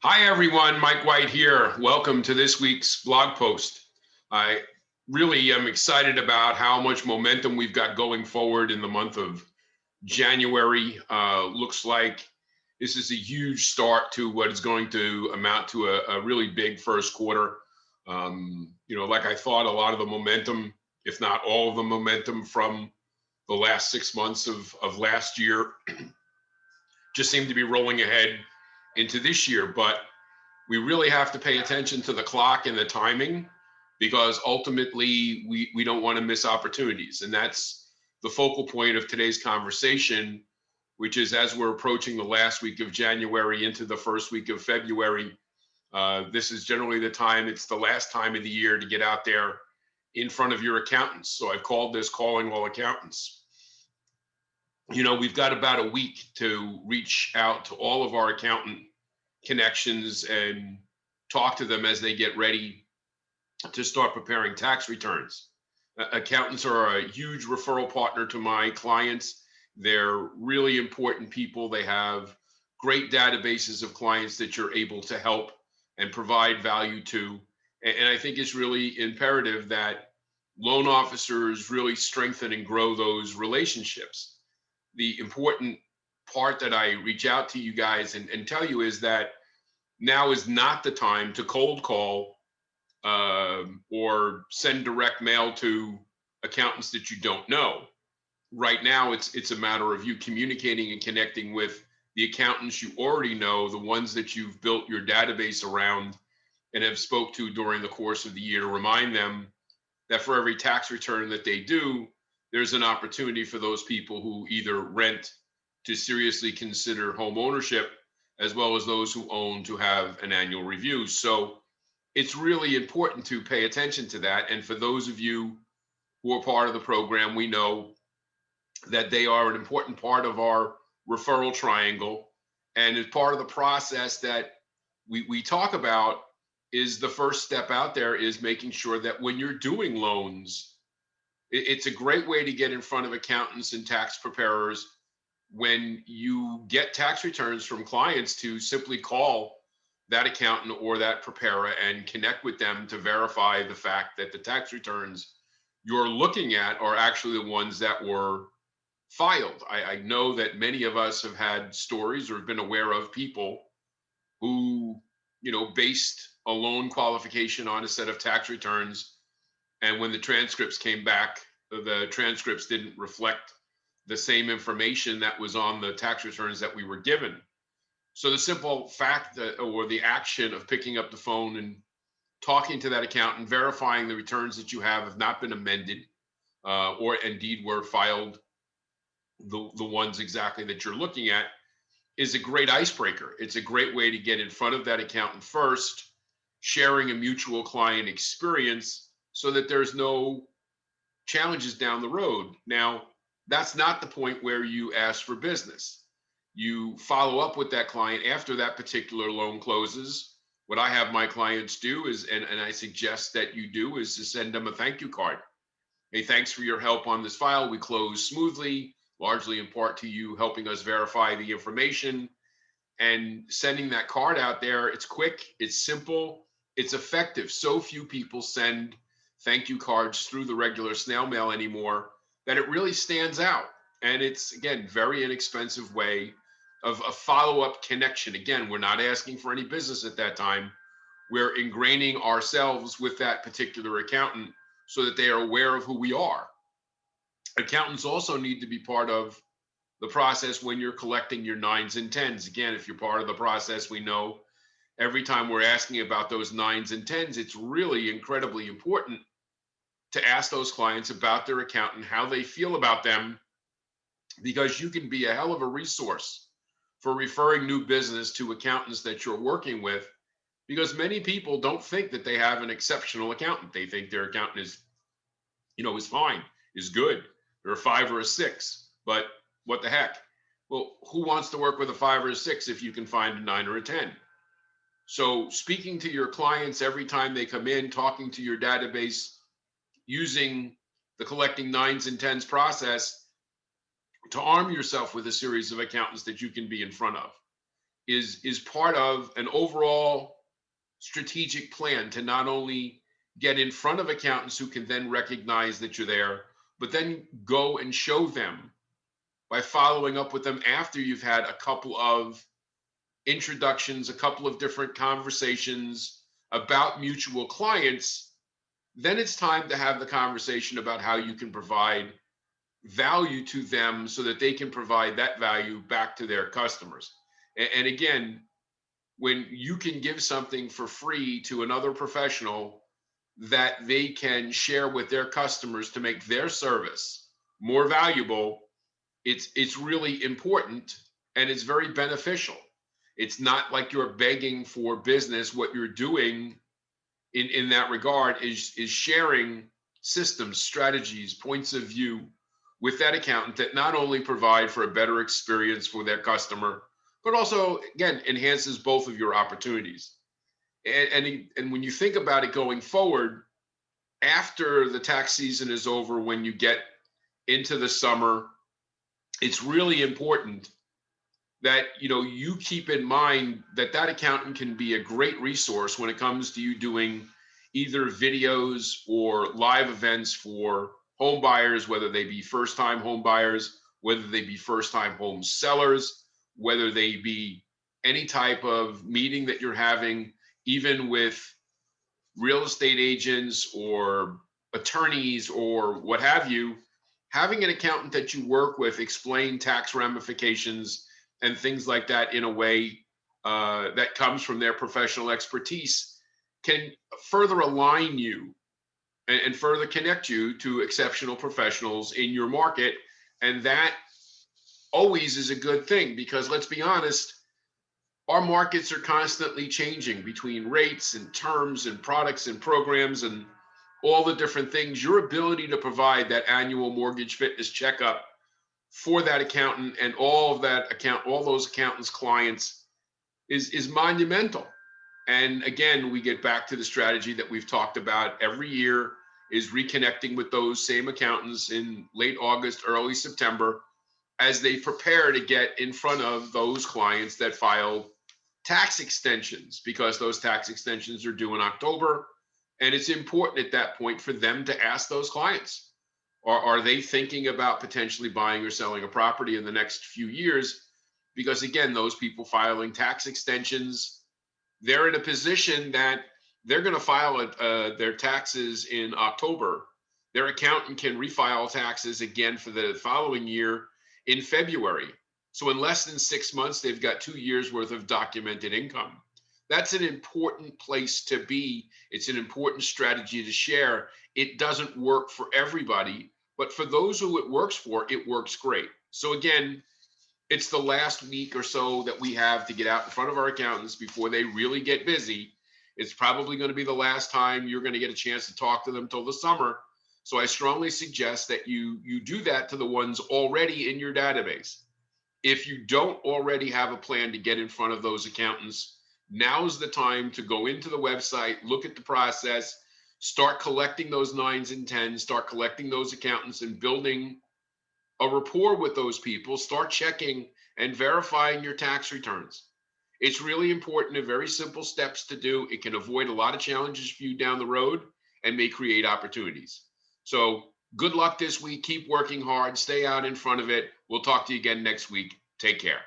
Hi, everyone. Mike White here. Welcome to this week's blog post. I really am excited about how much momentum we've got going forward in the month of January. Looks like this is a huge start to what is going to amount to a really big first quarter. Like I thought, a lot of the momentum, if not all of the momentum from the last 6 months of last year, just seemed to be rolling ahead into this year. But we really have to pay attention to the clock and the timing because ultimately we don't want to miss opportunities. And that's the focal point of today's conversation, which is as we're approaching the last week of January into the first week of February. This is generally the time, it's the last time of the year to get out there in front of your accountants. So I've called this calling all accountants. We've got about a week to reach out to all of our accountant connections and talk to them as they get ready to start preparing tax returns. Accountants are a huge referral partner to my clients. They're really important people. They have great databases of clients that you're able to help and provide value to. And I think it's really imperative that loan officers really strengthen and grow those relationships. The important part that I reach out to you guys and tell you is that now is not the time to cold call or send direct mail to accountants that you don't know. Right now, it's a matter of you communicating and connecting with the accountants you already know, the ones that you've built your database around and have spoke to during the course of the year, to remind them that for every tax return that they do, there's an opportunity for those people who either rent to seriously consider home ownership, as well as those who own to have an annual review. So it's really important to pay attention to that. And for those of you who are part of the program, we know that they are an important part of our referral triangle. And as part of the process that we talk about is the first step out there is making sure that when you're doing loans, it's a great way to get in front of accountants and tax preparers when you get tax returns from clients to simply call that accountant or that preparer and connect with them to verify the fact that the tax returns you're looking at are actually the ones that were filed. I know that many of us have had stories or have been aware of people who, based a loan qualification on a set of tax returns. And when the transcripts came back, the transcripts didn't reflect the same information that was on the tax returns that we were given. So the simple fact that, or the action of picking up the phone and talking to that accountant, verifying the returns that you have not been amended or indeed were filed, the ones exactly that you're looking at, is a great icebreaker. It's a great way to get in front of that accountant first, sharing a mutual client experience so that there's no challenges down the road. Now, that's not the point where you ask for business. You follow up with that client after that particular loan closes. What I have my clients do is, and I suggest that you do, is to send them a thank you card. Hey, thanks for your help on this file. We closed smoothly, largely in part to you helping us verify the information. And sending that card out there, it's quick, it's simple, it's effective. So few people send thank you cards through the regular snail mail anymore that it really stands out. And it's, again, very inexpensive way of a follow-up connection. Again, we're not asking for any business at that time. We're ingraining ourselves with that particular accountant so that they are aware of who we are. Accountants also need to be part of the process when you're collecting your nines and tens. Again, if you're part of the process, we know every time we're asking about those nines and tens, it's really incredibly important to ask those clients about their accountant, how they feel about them, because you can be a hell of a resource for referring new business to accountants that you're working with, because many people don't think that they have an exceptional accountant. They think their accountant is fine, is good. They're a 5 or a 6, but what the heck? Well, who wants to work with a 5 or a 6 if you can find a 9 or a 10? So speaking to your clients every time they come in, talking to your database, using the collecting nines and tens process to arm yourself with a series of accountants that you can be in front of. is part of an overall strategic plan to not only get in front of accountants who can then recognize that you're there, but then go and show them by following up with them after you've had a couple of introductions, a couple of different conversations about mutual clients. Then it's time to have the conversation about how you can provide value to them so that they can provide that value back to their customers. And again, when you can give something for free to another professional that they can share with their customers to make their service more valuable, it's really important and it's very beneficial. It's not like you're begging for business. What you're doing in that regard is sharing systems, strategies, points of view with that accountant that not only provide for a better experience for their customer, but also again enhances both of your opportunities. And when you think about it going forward, after the tax season is over, when you get into the summer, it's really important that you keep in mind that that accountant can be a great resource when it comes to you doing either videos or live events for home buyers, whether they be first time home buyers, whether they be first time home sellers, whether they be any type of meeting that you're having, even with real estate agents or attorneys or what have you. Having an accountant that you work with explain tax ramifications and things like that in a way that comes from their professional expertise can further align you and further connect you to exceptional professionals in your market. And that always is a good thing because let's be honest, our markets are constantly changing between rates and terms and products and programs and all the different things. Your ability to provide that annual mortgage fitness checkup for that accountant and all those accountants clients is monumental. And again, we get back to the strategy that we've talked about every year is reconnecting with those same accountants in late August, early September, as they prepare to get in front of those clients that filed tax extensions, because those tax extensions are due in October. And it's important at that point for them to ask those clients, are they thinking about potentially buying or selling a property in the next few years? Because again, those people filing tax extensions, they're in a position that they're going to file their taxes in October. Their accountant can refile taxes again for the following year in February. So in less than 6 months, they've got 2 years worth of documented income. That's an important place to be. It's an important strategy to share. It doesn't work for everybody, but for those who it works for, it works great. So again, it's the last week or so that we have to get out in front of our accountants before they really get busy. It's probably going to be the last time you're going to get a chance to talk to them till the summer. So I strongly suggest that you do that to the ones already in your database. If you don't already have a plan to get in front of those accountants, now's the time to go into the website, look at the process, start collecting those nines and tens, start collecting those accountants and building a rapport with those people, start checking and verifying your tax returns. It's really important and very simple steps to do. It can avoid a lot of challenges for you down the road and may create opportunities. So good luck this week. Keep working hard. Stay out in front of it. We'll talk to you again next week. Take care.